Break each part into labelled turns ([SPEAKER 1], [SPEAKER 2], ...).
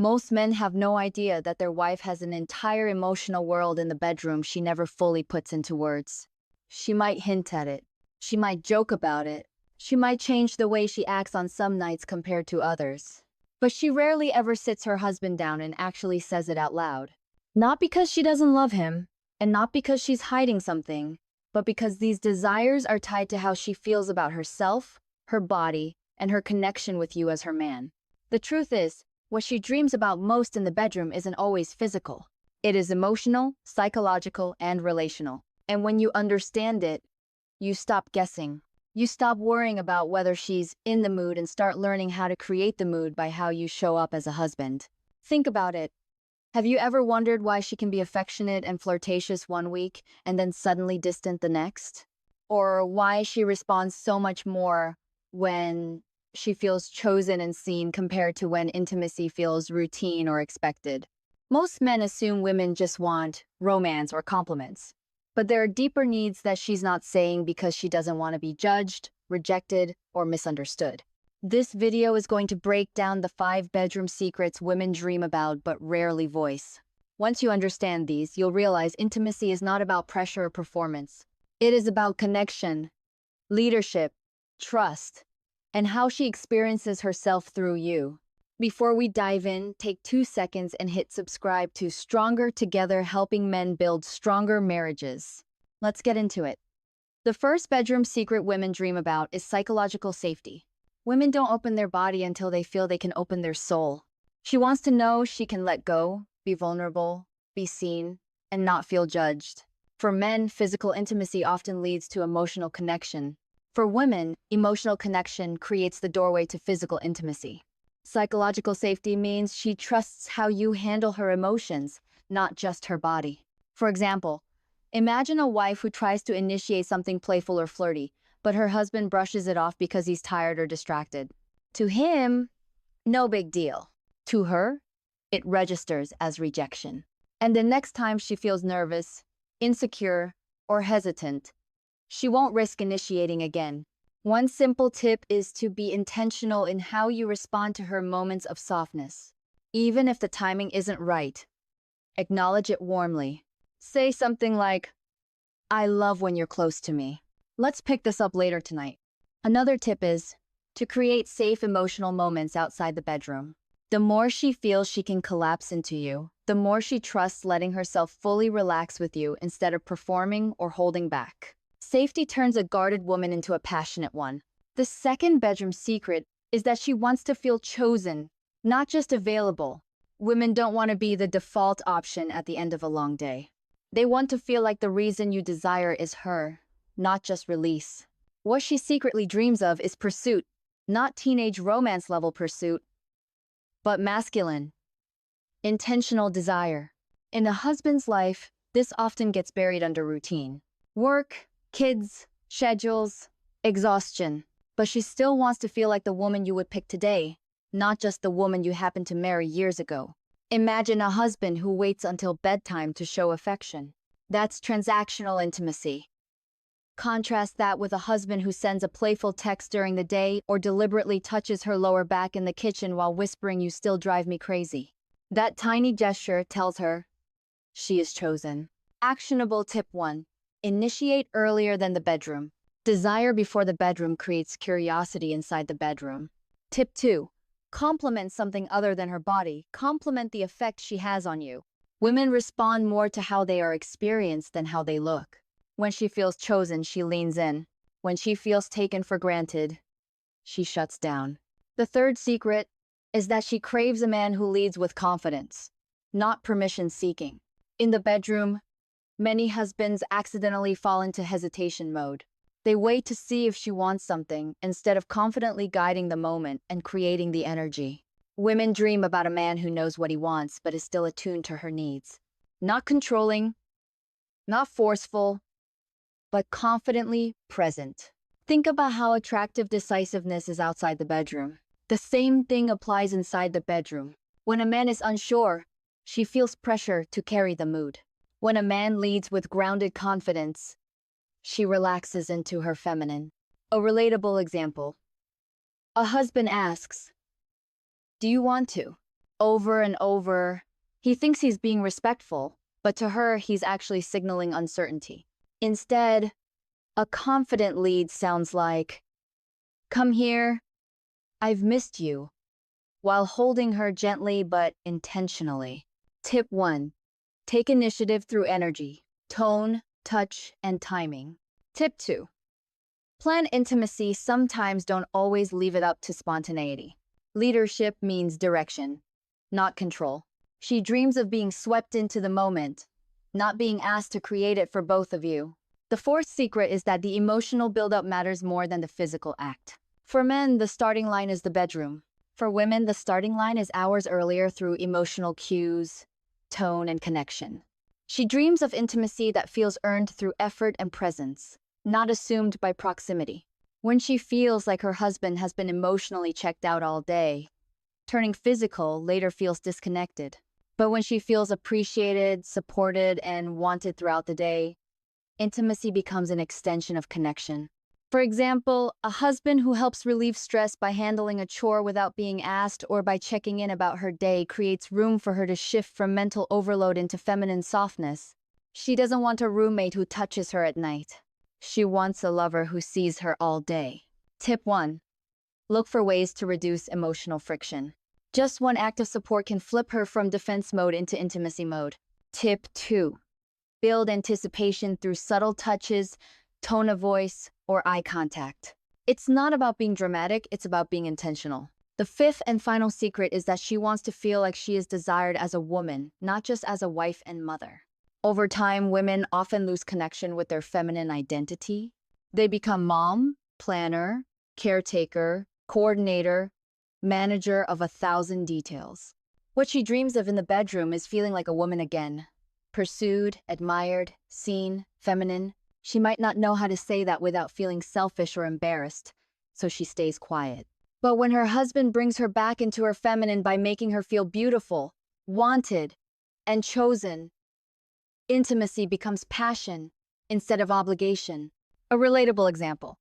[SPEAKER 1] Most men have no idea that their wife has an entire emotional world in the bedroom she never fully puts into words. She might hint at it. She might joke about it. She might change the way she acts on some nights compared to others. But she rarely ever sits her husband down and actually says it out loud. Not because she doesn't love him, and not because she's hiding something, but because these desires are tied to how she feels about herself, her body, and her connection with you as her man. The truth is, what she dreams about most in the bedroom isn't always physical. It is emotional, psychological, and relational. And when you understand it, you stop guessing. You stop worrying about whether she's in the mood and start learning how to create the mood by how you show up as a husband. Think about it. Have you ever wondered why she can be affectionate and flirtatious one week and then suddenly distant the next? Or why she responds so much more when she feels chosen and seen compared to when intimacy feels routine or expected? Most men assume women just want romance or compliments. But there are deeper needs that she's not saying because she doesn't want to be judged, rejected, or misunderstood. This video is going to break down the 5 bedroom secrets women dream about but rarely voice. Once you understand these, you'll realize intimacy is not about pressure or performance. It is about connection, leadership, trust, and how she experiences herself through you. Before we dive in, take 2 seconds and hit subscribe to Stronger Together, helping men build stronger marriages. Let's get into it. The first bedroom secret women dream about is psychological safety. Women don't open their body until they feel they can open their soul. She wants to know she can let go, be vulnerable, be seen, and not feel judged. For men, physical intimacy often leads to emotional connection. For women, emotional connection creates the doorway to physical intimacy. Psychological safety means she trusts how you handle her emotions, not just her body. For example, imagine a wife who tries to initiate something playful or flirty, but her husband brushes it off because he's tired or distracted. To him, no big deal. To her, it registers as rejection. And the next time she feels nervous, insecure, or hesitant, she won't risk initiating again. One simple tip is to be intentional in how you respond to her moments of softness. Even if the timing isn't right, acknowledge it warmly. Say something like, "I love when you're close to me. Let's pick this up later tonight." Another tip is to create safe emotional moments outside the bedroom. The more she feels she can collapse into you, the more she trusts letting herself fully relax with you instead of performing or holding back. Safety turns a guarded woman into a passionate one. The second bedroom secret is that she wants to feel chosen, not just available. Women don't want to be the default option at the end of a long day. They want to feel like the reason you desire is her, not just release. What she secretly dreams of is pursuit, not teenage romance level pursuit, but masculine, intentional desire. In a husband's life, this often gets buried under routine. Work, kids, schedules, exhaustion. But she still wants to feel like the woman you would pick today, not just the woman you happened to marry years ago. Imagine a husband who waits until bedtime to show affection. That's transactional intimacy. Contrast that with a husband who sends a playful text during the day or deliberately touches her lower back in the kitchen while whispering, "You still drive me crazy." That tiny gesture tells her she is chosen. Actionable tip 1. Initiate earlier than the bedroom. Desire before the bedroom creates curiosity inside the bedroom. Tip 2. Compliment something other than her body. Compliment the effect she has on you. Women respond more to how they are experienced than how they look. When she feels chosen, she leans in. When she feels taken for granted, she shuts down. The third secret is that she craves a man who leads with confidence, not permission seeking. In the bedroom, many husbands accidentally fall into hesitation mode. They wait to see if she wants something instead of confidently guiding the moment and creating the energy. Women dream about a man who knows what he wants but is still attuned to her needs. Not controlling, not forceful, but confidently present. Think about how attractive decisiveness is outside the bedroom. The same thing applies inside the bedroom. When a man is unsure, she feels pressure to carry the mood. When a man leads with grounded confidence, she relaxes into her feminine. A relatable example. A husband asks, "Do you want to?" over and over. He thinks he's being respectful, but to her, he's actually signaling uncertainty. Instead, a confident lead sounds like, "Come here, I've missed you," while holding her gently but intentionally. Tip 1. Take initiative through energy, tone, touch, and timing. Tip 2. Plan intimacy. Sometimes don't always leave it up to spontaneity. Leadership means direction, not control. She dreams of being swept into the moment, not being asked to create it for both of you. The fourth secret is that the emotional buildup matters more than the physical act. For men, the starting line is the bedroom. For women, the starting line is hours earlier through emotional cues, tone, and connection. She dreams of intimacy that feels earned through effort and presence, not assumed by proximity. When she feels like her husband has been emotionally checked out all day, turning physical later feels disconnected. But when she feels appreciated, supported, and wanted throughout the day, intimacy becomes an extension of connection. For example, a husband who helps relieve stress by handling a chore without being asked or by checking in about her day creates room for her to shift from mental overload into feminine softness. She doesn't want a roommate who touches her at night. She wants a lover who sees her all day. Tip 1. Look for ways to reduce emotional friction. Just one act of support can flip her from defense mode into intimacy mode. Tip 2. Build anticipation through subtle touches, tone of voice, or eye contact. It's not about being dramatic, it's about being intentional. The fifth and final secret is that she wants to feel like she is desired as a woman, not just as a wife and mother. Over time, women often lose connection with their feminine identity. They become mom, planner, caretaker, coordinator, manager of 1,000 details. What she dreams of in the bedroom is feeling like a woman again. Pursued, admired, seen, feminine. She might not know how to say that without feeling selfish or embarrassed, so she stays quiet. But when her husband brings her back into her feminine by making her feel beautiful, wanted, and chosen, intimacy becomes passion instead of obligation. A relatable example.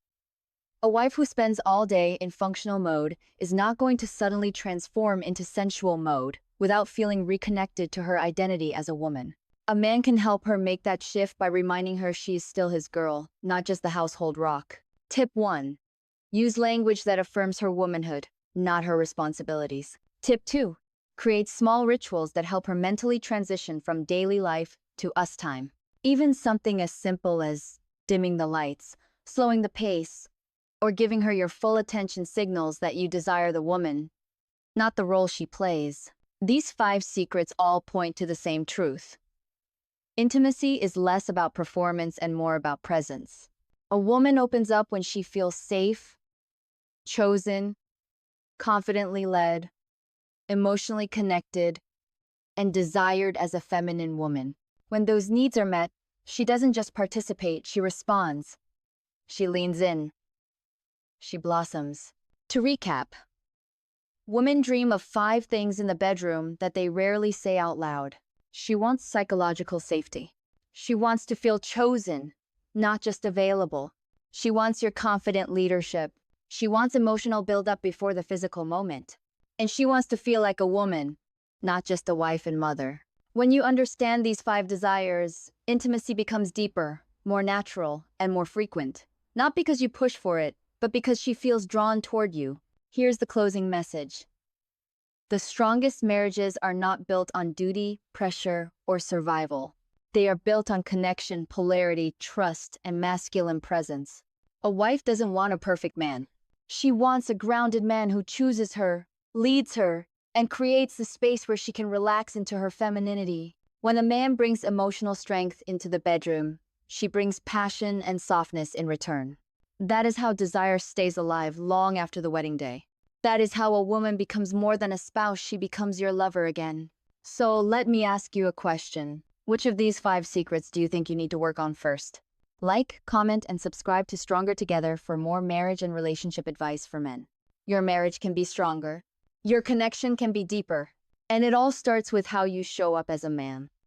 [SPEAKER 1] A wife who spends all day in functional mode is not going to suddenly transform into sensual mode without feeling reconnected to her identity as a woman. A man can help her make that shift by reminding her she's still his girl, not just the household rock. Tip 1. Use language that affirms her womanhood, not her responsibilities. Tip 2. Create small rituals that help her mentally transition from daily life to us time. Even something as simple as dimming the lights, slowing the pace, or giving her your full attention signals that you desire the woman, not the role she plays. These 5 secrets all point to the same truth. Intimacy is less about performance and more about presence. A woman opens up when she feels safe, chosen, confidently led, emotionally connected, and desired as a feminine woman. When those needs are met, she doesn't just participate, she responds. She leans in. She blossoms. To recap, women dream of 5 things in the bedroom that they rarely say out loud. She wants psychological safety. She wants to feel chosen, not just available. She wants your confident leadership. She wants emotional buildup before the physical moment. And she wants to feel like a woman, not just a wife and mother. When you understand these 5 desires, intimacy becomes deeper, more natural, and more frequent. Not because you push for it, but because she feels drawn toward you. Here's the closing message. The strongest marriages are not built on duty, pressure, or survival. They are built on connection, polarity, trust, and masculine presence. A wife doesn't want a perfect man. She wants a grounded man who chooses her, leads her, and creates the space where she can relax into her femininity. When a man brings emotional strength into the bedroom, she brings passion and softness in return. That is how desire stays alive long after the wedding day. That is how a woman becomes more than a spouse, she becomes your lover again. So let me ask you a question. Which of these 5 secrets do you think you need to work on first? Like, comment, and subscribe to Stronger Together for more marriage and relationship advice for men. Your marriage can be stronger. Your connection can be deeper. And it all starts with how you show up as a man.